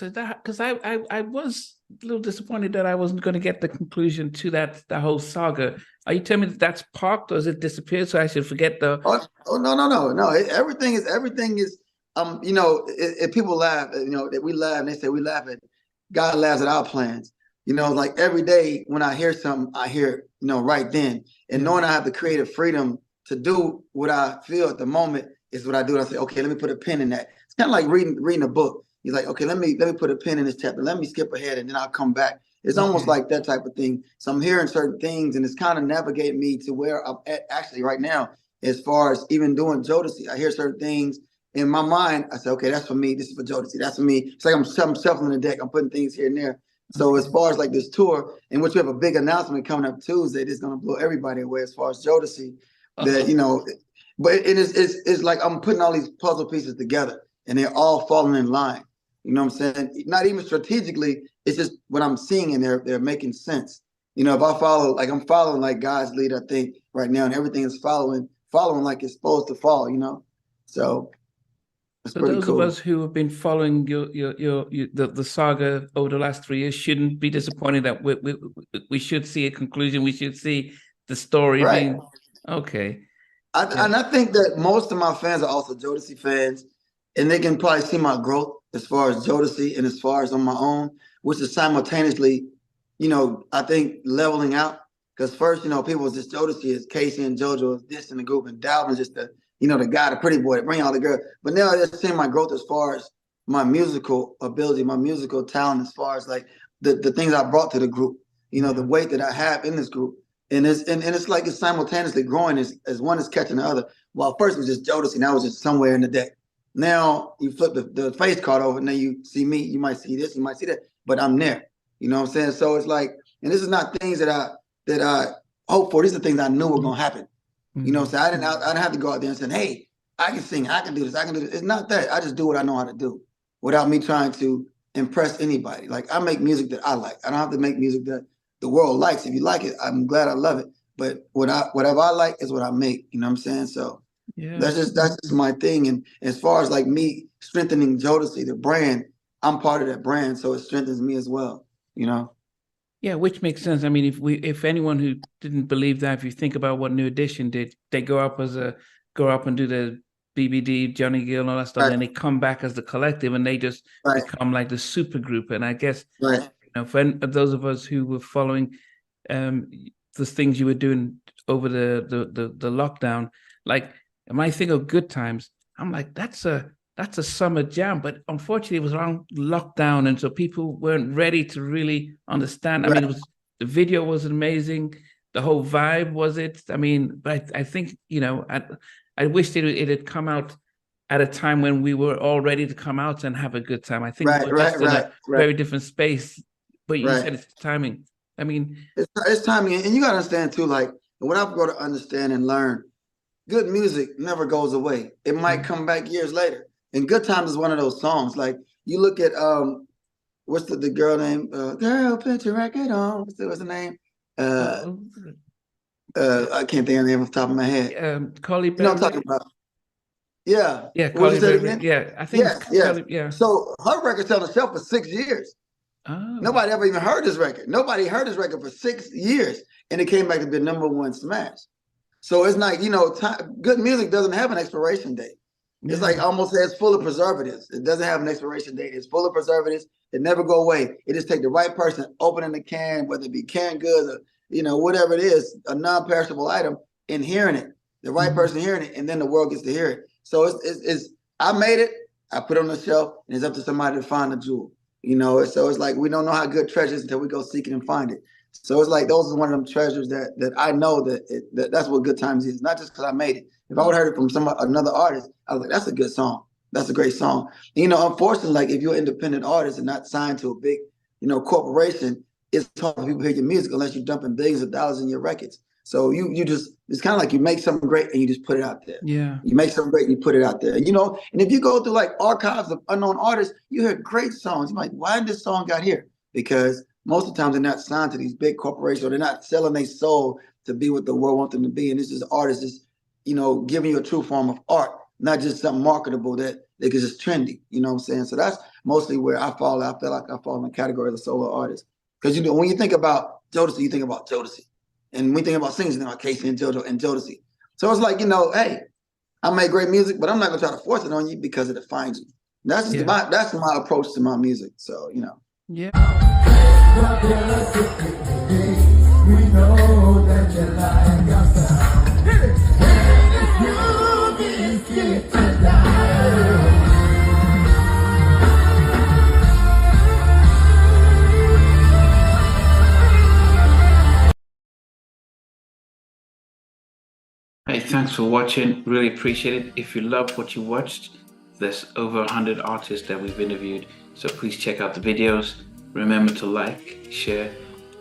So that, because I was a little disappointed that I wasn't going to get the conclusion to that whole saga. Are you telling me that that's parked or has it disappeared? So I should forget the. Oh no. Everything is if people laugh, that we laugh, and they say we laugh at God laughs at our plans. Like every day when I hear something, I hear it, right then. And knowing I have the creative freedom to do what I feel at the moment is what I do. I say, okay, let me put a pin in that. It's kind of like reading a book. You're like, okay, let me put a pin in this chapter. Let me skip ahead and then I'll come back. It's almost like that type of thing. So I'm hearing certain things and it's kind of navigating me to where I'm at actually right now. As far as even doing Jodeci, I hear certain things in my mind. I say, okay, that's for me. This is for Jodeci. That's for me. It's like I'm shuffling the deck. I'm putting things here and there. So as far as like this tour, in which we have a big announcement coming up Tuesday, that's going to blow everybody away as far as Jodeci. That but it's like I'm putting all these puzzle pieces together, and they're all falling in line. You know what I'm saying? Not even strategically. It's just what I'm seeing, and they're making sense. If I follow, like I'm following like God's lead, I think right now, and everything is following like it's supposed to fall. So. So those of us who have been following the saga over the last 3 years shouldn't be disappointed that we should see a conclusion. We should see the story being okay. And I think that most of my fans are also Jodeci fans, and they can probably see my growth as far as Jodeci and as far as on my own, which is simultaneously, I think leveling out. Because first, people was just Jodeci is Casey and JoJo is this in the group, and Dalvin's just the guy, the pretty boy, to bring all the girls. But now they're seeing my growth as far as my musical ability, my musical talent, as far as like the things I brought to the group, the weight that I have in this group. And it's like it's simultaneously growing as one is catching the other. While first it was just Jodeci, now it was just somewhere in the deck. Now you flip the face card over, and then you see me, you might see this, you might see that, but I'm there. You know what I'm saying? So it's like, and this is not things that I hope for. These are things I knew were gonna happen. You know what I'm saying? I didn't have to go out there and say, hey, I can sing, I can do this, I can do this. It's not that. I just do what I know how to do without me trying to impress anybody. Like I make music that I like. I don't have to make music that the world likes. If you like it, I'm glad I love it. But whatever I like is what I make. You know what I'm saying? So that's just my thing. And as far as like me strengthening Jodeci, the brand, I'm part of that brand. So it strengthens me as well, Yeah, which makes sense. I mean, if anyone who didn't believe that, if you think about what New Edition did, they go up and do the BBD, Johnny Gill, and all that stuff, and they come back as the collective, and they just become like the super group. And I guess for those of us who were following the things you were doing over the lockdown, like when I think of Good Times, I'm like, that's a summer jam, but unfortunately it was around lockdown, and so people weren't ready to really understand. I mean, the video was amazing, the whole vibe was it. I mean, but I think I wish it had come out at a time when we were all ready to come out and have a good time. I think we're just in a very different space. But you said it's timing. I mean, it's timing, and you gotta understand too. Like what I've got to understand and learn, good music never goes away. It might come back years later. And Good Times is one of those songs. Like you look at what's the girl name? Girl, put your record on. What's the name? I can't think of the name off the top of my head. Carly Beverly. You know what I'm talking about? Yeah. Yeah, Carly Beverly. Yeah, I think Carly, yeah. So her record's on the shelf for 6 years. Oh. Nobody ever even heard this record. Nobody heard this record for 6 years. And it came back to be the #1 smash. So it's like, good music doesn't have an expiration date. It's like almost it's full of preservatives. It doesn't have an expiration date. It's full of preservatives. It never go away. It just take the right person opening the can, whether it be canned goods or, whatever it is, a non-perishable item, and hearing it. The right person hearing it, and then the world gets to hear it. So it's I made it, I put it on the shelf, and it's up to somebody to find the jewel. So it's like we don't know how good treasure is until we go seek it and find it. So it's like those are one of them treasures that I know that's what Good Times is. Not just because I made it. If I would have heard it from another artist, I was like, that's a good song. That's a great song. Unfortunately, like if you're an independent artist and not signed to a big, corporation, it's hard for people to hear your music unless you're dumping billions of dollars in your records. So you just, it's kind of like you make something great and you just put it out there. Yeah. You make something great and you put it out there. And if you go through like archives of unknown artists, you hear great songs. You're like, why did this song got here? Because most of the times they're not signed to these big corporations, or they're not selling their soul to be what the world wants them to be. And this is artists just, giving you a true form of art not just something marketable that is just trendy. You know what I'm saying? So that's mostly where I fall. I feel like I fall in the category of the solo artist. Because when you think about Jodeci, you think about Jodeci. And when you think about singers, you think about Casey and JoJo and Jodeci. So it's like, hey, I make great music, but I'm not gonna try to force it on you because it defines you. That's my approach to my music. So, Yeah. We know that you like us. You to die. Hey, thanks for watching. Really appreciate it. If you love what you watched, there's over 100 artists that we've interviewed. So please check out the videos. Remember to like, share,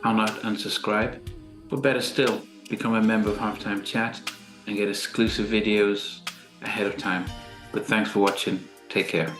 how not, and subscribe. But better still, become a member of Halftime Chat and get exclusive videos ahead of time. But thanks for watching. Take care.